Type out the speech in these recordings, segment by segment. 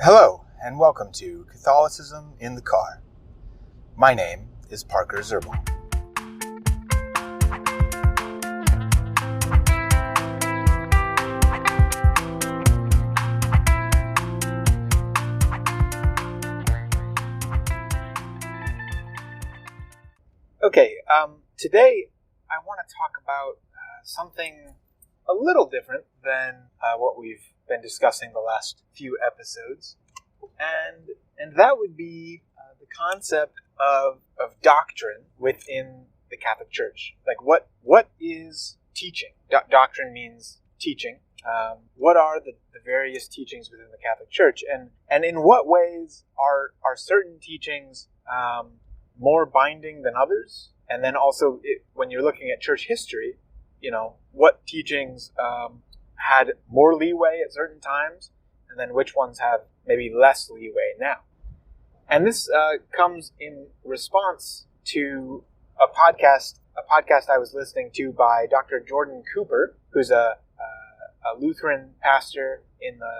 Hello, and welcome to Catholicism in the Car. My name is Parker Zerbal. Okay, today I want to talk about something a little different than what we've been discussing the last few episodes, and that would be the concept of doctrine within the Catholic Church. Like, what is teaching? Doctrine means teaching. What are the various teachings within the Catholic Church, and in what ways are certain teachings more binding than others? And then also, when you're looking at church history, what teachings had more leeway at certain times, and then which ones have maybe less leeway now. And this comes in response to a podcast I was listening to by Dr. Jordan Cooper, who's a Lutheran pastor in the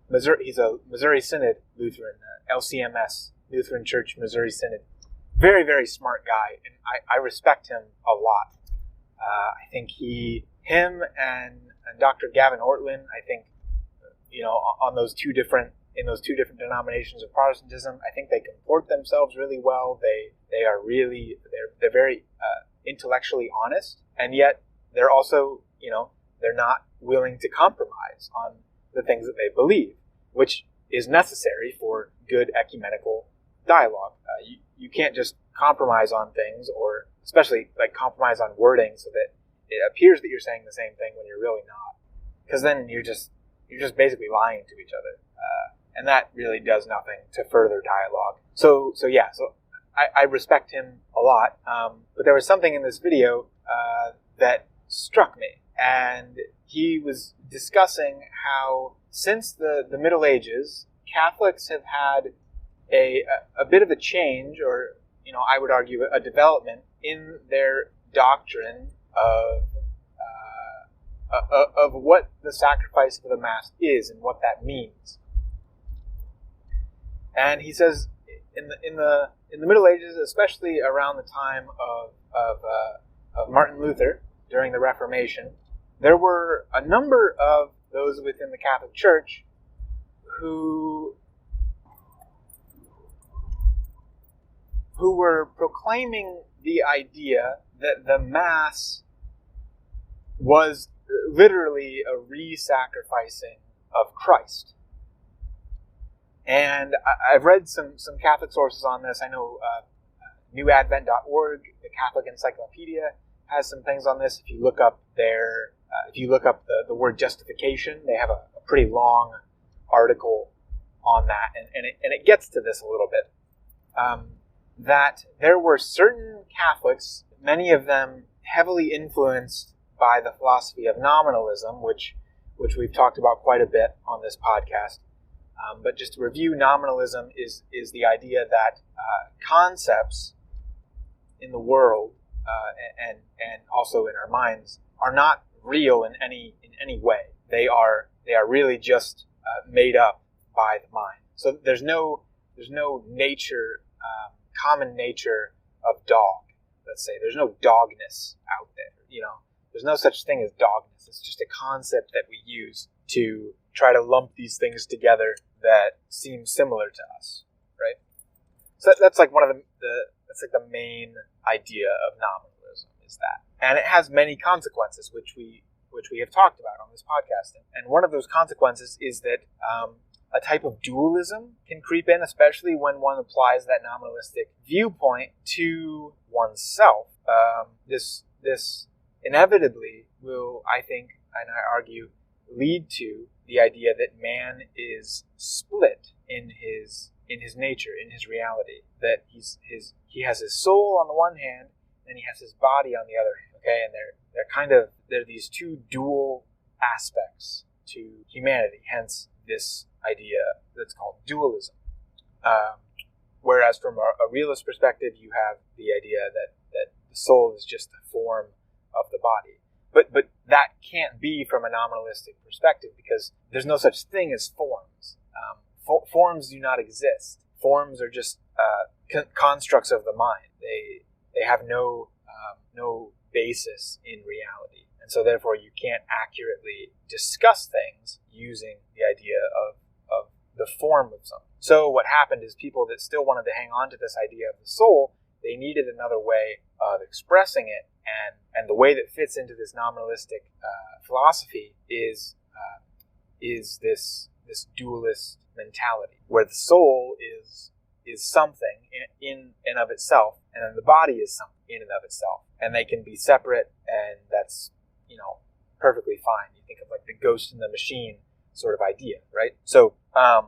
Missouri. He's a Missouri Synod Lutheran, LCMS, Lutheran Church Missouri Synod. Very, very smart guy, and I respect him a lot. I think him and Dr. Gavin Ortlund, I think, on those two different denominations of Protestantism, I think they comport themselves really well. They're very intellectually honest, and yet they're also, they're not willing to compromise on the things that they believe, which is necessary for good ecumenical dialogue. You can't just compromise on things, or especially like compromise on wording so that it appears that you're saying the same thing when you're really not, because then you're just basically lying to each other, and that really does nothing to further dialogue. So I respect him a lot, but there was something in this video that struck me, and he was discussing how since the Middle Ages, Catholics have had a bit of a change, or I would argue a development in their doctrine of what the sacrifice of the Mass is and what that means. And he says in the Middle Ages, especially around the time of Martin Luther during the Reformation, there were a number of those within the Catholic Church who were proclaiming the idea that the Mass was literally a re-sacrificing of Christ. And I've read some Catholic sources on this. I know newadvent.org, the Catholic Encyclopedia, has some things on this. If you look up the word justification, they have a pretty long article on that, and it gets to this a little bit. That there were certain Catholics, many of them heavily influenced by the philosophy of nominalism, which we've talked about quite a bit on this podcast. But just to review, nominalism is the idea that concepts in the world and also in our minds are not real in any way. They are really just made up by the mind. So there's no nature. Common nature of dog, let's say. There's no dogness out there, There's no such thing as dogness. It's just a concept that we use to try to lump these things together that seem similar to us, right? So that's like one of that's like the main idea of nominalism, is that. And it has many consequences, which we have talked about on this podcast. And one of those consequences is that a type of dualism can creep in, especially when one applies that nominalistic viewpoint to oneself. This inevitably will, I think, and I argue, lead to the idea that man is split in his nature, in his reality. That he has his soul on the one hand, and he has his body on the other hand. Okay, and they're these two dual aspects to humanity. Hence this idea that's called dualism. Whereas from a realist perspective, you have the idea that the soul is just the form of the body. But that can't be from a nominalistic perspective, because there's no such thing as forms. forms do not exist. Forms are just constructs of the mind. They have no basis in reality, and so therefore you can't accurately discuss things using the idea of the form of something. So what happened is people that still wanted to hang on to this idea of the soul, they needed another way of expressing it, and the way that fits into this nominalistic philosophy is this dualist mentality, where the soul is something in and of itself, and then the body is something in and of itself, and they can be separate, and that's perfectly fine. You think of like the ghost in the machine sort of idea, right? So I'm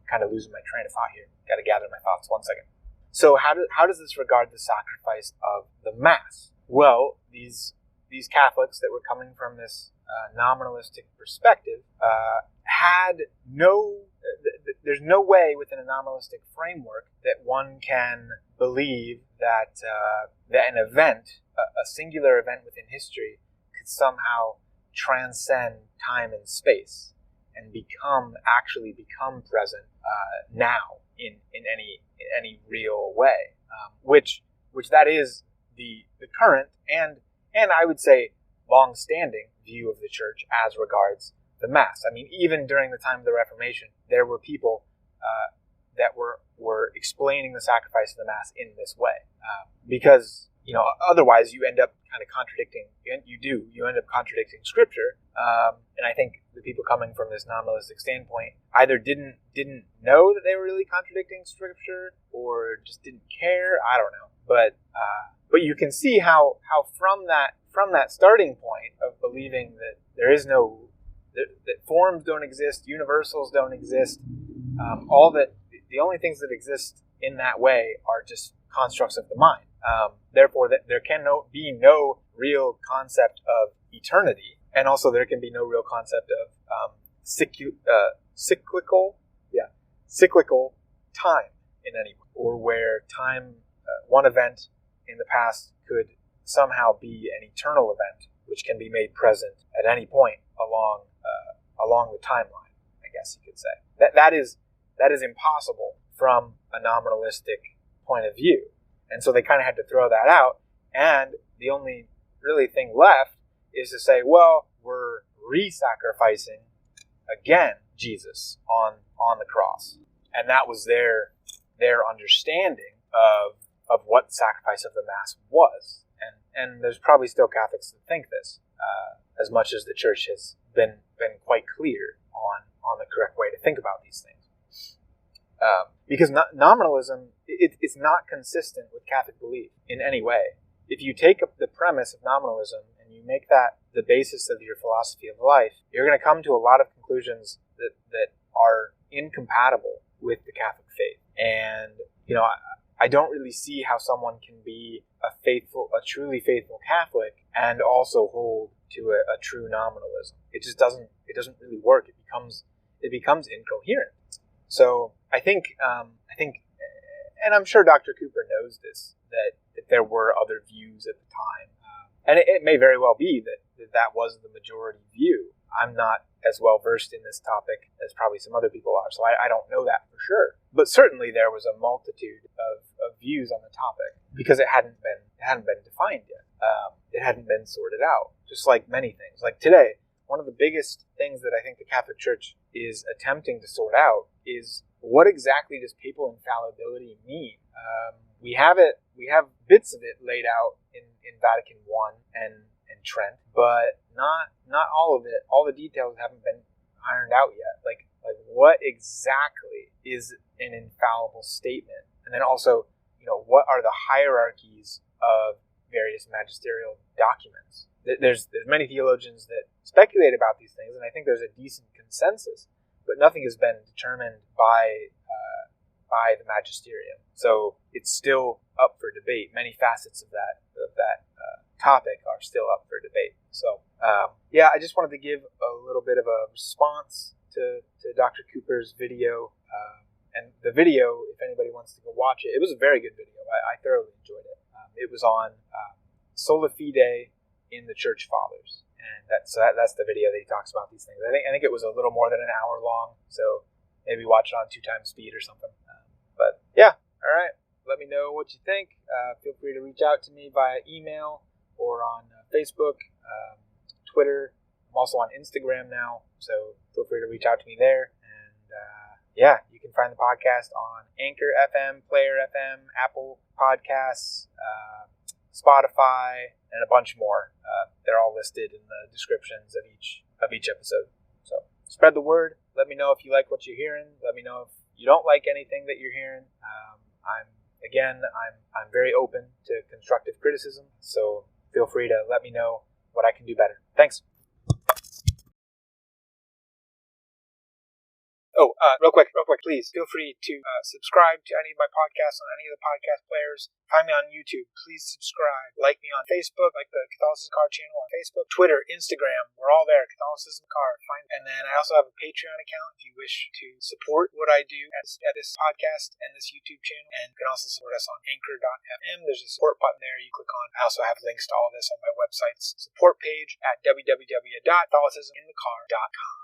kind of losing my train of thought here. Got to gather my thoughts. 1 second. So how does this regard the sacrifice of the Mass? Well, these Catholics that were coming from this nominalistic perspective had there's no way within a nominalistic framework that one can believe that an event, a singular event within history, could somehow transcend time and space and actually become present now in any real way, which that is the current and I would say long-standing view of the Church as regards the Mass. I mean, even during the time of the Reformation, there were people that were explaining the sacrifice of the Mass in this way, because otherwise you end up kind of contradicting. You end up contradicting Scripture, and I think the people coming from this nominalistic standpoint either didn't know that they were really contradicting Scripture, or just didn't care. I don't know, but you can see how from that starting point of believing that there is no that forms don't exist, universals don't exist, the only things that exist in that way are just constructs of the mind. Therefore, that there can be no real concept of eternity, and also there can be no real concept of cyclical time in any way, or where time, one event in the past could somehow be an eternal event, which can be made present at any point along the timeline, I guess you could say. That is impossible from a nominalistic point of view. And so they kind of had to throw that out, and the only really thing left is to say, well, we're re-sacrificing again Jesus on the cross. And that was their understanding of what the sacrifice of the Mass was. And there's probably still Catholics that think this, as much as the Church has been quite clear on the correct way to think about these things. Because nominalism, it's not consistent with Catholic belief in any way. If you take up the premise of nominalism and you make that the basis of your philosophy of life, you're going to come to a lot of conclusions that are incompatible with the Catholic faith. And, I don't really see how someone can be a truly faithful Catholic and also hold to a true nominalism. It just doesn't really work. It becomes incoherent. So I think, and I'm sure Dr. Cooper knows this, that there were other views at the time. And it may very well be that was the majority view. I'm not as well versed in this topic as probably some other people are, so I don't know that for sure. But certainly there was a multitude of views on the topic, because it hadn't been defined yet. It hadn't been sorted out, just like many things. Like today, one of the biggest things that I think the Catholic Church is attempting to sort out is, what exactly does papal infallibility mean? We have bits of it laid out in Vatican I and Trent, but not all of it. All the details haven't been ironed out yet. Like what exactly is an infallible statement? And then also, what are the hierarchies of various magisterial documents? There's many theologians that speculate about these things, and I think there's a decent consensus, but nothing has been determined by the magisterium. So it's still up for debate. Many facets of that topic are still up for debate. So I just wanted to give a little bit of a response to Dr. Cooper's video. And the video, if anybody wants to go watch it, it was a very good video. I thoroughly enjoyed it. It was on Sola Fide in the Church Fathers, and that's the video that he talks about these things. I think it was a little more than an hour long, so maybe watch it on 2x speed or something. But yeah, all right. Let me know what you think. Feel free to reach out to me via email or on Facebook, Twitter. I'm also on Instagram now, so feel free to reach out to me there. And yeah, you can find the podcast on Anchor FM, Player FM, Apple Podcasts, Spotify, and a bunch more. They're all listed in the descriptions of each episode. So spread the word. Let me know if you like what you're hearing. Let me know if you don't like anything that you're hearing. I'm very open to constructive criticism, so feel free to let me know what I can do better. Thanks. Oh, real quick, please feel free to subscribe to any of my podcasts on any of the podcast players. Find me on YouTube. Please subscribe. Like me on Facebook, like the Catholicism Car channel on Facebook, Twitter, Instagram. We're all there. Catholicism Car. And then I also have a Patreon account if you wish to support what I do at this podcast and this YouTube channel. And you can also support us on Anchor.fm. There's a support button there you click on. I also have links to all this on my website's support page at www.catholicisminthecar.com.